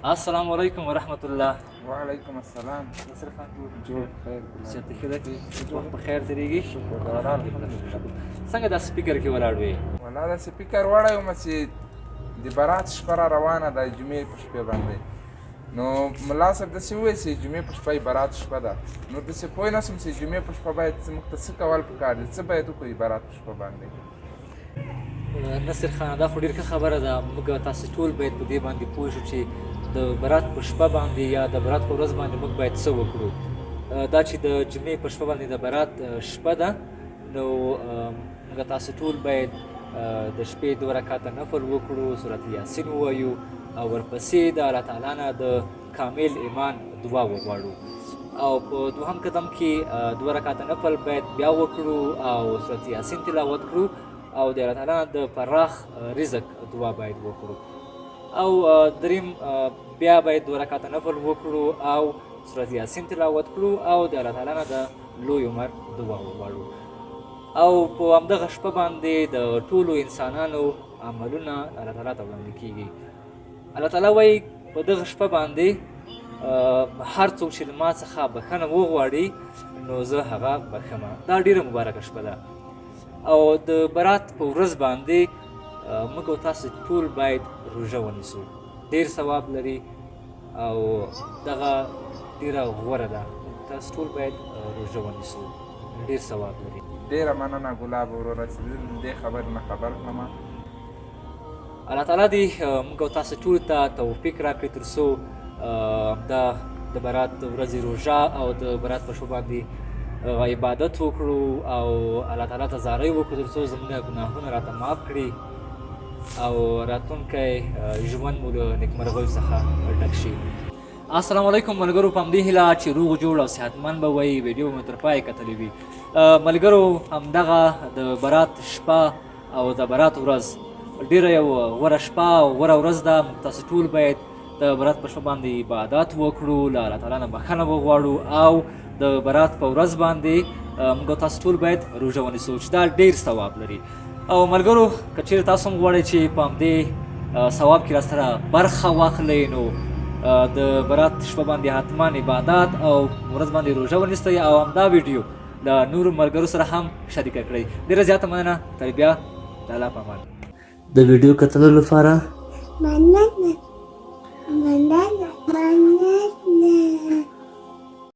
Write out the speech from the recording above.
السلام علیکم ورحمت الله. وعلیکم السلام. نصر خان جوړ خیر. صحت ښه ده؟ وخت په خیر تېرېږي؟ شکر الحمدلله. څنګه دا سپیکر کې ولاړ وې؟ والله دا سپیکر وړی وم چې د برات شپه را روانه ده جمعې په شپې باندې، نو ملا صاحب داسې وویل چې جمعې په شپه برات شپه ده، نو داسې پوه نه شوم چې جمعې په شپه باید موږ ته څه کول پکار دي، څه باید وکړو برات په شپه باندې. نصر خان دا خو ډېر ښه خبره ده. موږ تاسې ټول باید په دې باندې پوه شو چې د برات په شپه باندې یا د برات په ورځ باندې موږ باید څه وکړو. دا چې د جمعې په شپه باندې د برات شپه ده، نو موږ تاسې ټول باید د شپې 2 رکعته نفل وکړو، سورت یاسین ووایو او ورپسې د الله تعالی نه د کامل ایمان دعا وغواړو، او په دوهم قدم کې 2 رکعته نفل باید بیا وکړو او سورت یاسین تلاوت کړو او د الله تعالی نه د پراخ رزق دعا باید وکړو، او دریم بیا باید 2 رکعته نفل وکړو او سورت یاسین تلاوت کړو او د الله تعالی نه د لوی عمر دعا وغواړو. او په همدغه شپه باندې د ټولو انسانانو عملونه الله تعالی ته وړاندې کېږي. الله تعالی وایي په دغه شپه باندې هر څوک چې له ما څخه بښنه وغواړي نو زه هغه بښمه. دا ډېره مبارکه شپه ده، او د برات په ورځ باندې موږ او تاسو ټول باید روژه ونیسو. ډېر ثواب لري او دغه ډېره غوره ده. تاسو ټول باید روژه ونیسو، ډېر ثواب لري. ډېره مننه ګلاب وروره چې زه دې خبرې نه خبر کړم. الله تعالی دې موږ او تاسو ټولو ته توفیق راکړي تر څو د برات ورځې روژه او د برات په شپه باندې عبادت وکړو او الله تعالی ته زارۍ وکړو تر څو زموږ ګناهونه راته معاف کړي او راتلونکی ژوند مو له نیکمرغیو څخه ډک شي. السلام علیکم ملګرو، په همدې هیله چې روغ جوړ او صحتمند به وئ. ویډیو مو تر پایه کتلې وي. ملګرو، همدغه د برات شپه او د برات ورځ ډېره یو غوره شپه او غوره ورځ ده. موږ تاسو ټول باید د برات په شپه باندې عبادت وکړو، له الله تعالی نه بښنه وغواړو او د برات په ورځ باندې موږ تاسو ټول باید روژه ونیسو چې دا ډېر ثواب لري. او ملګرو، که چېرې تاسو هم غواړئ چې په همدې ثواب کې راسره برخه واخلئ، نو د برات شپه باندې حتما عبادت او ورځ باندې روژه ونیسئ او همدا ویډیو له نورو ملګرو سره هم شریکه کړئ. ډېره زیاته مننه. تر بیا، د الله په امان. د ویډیو کتلو لپاره مننه.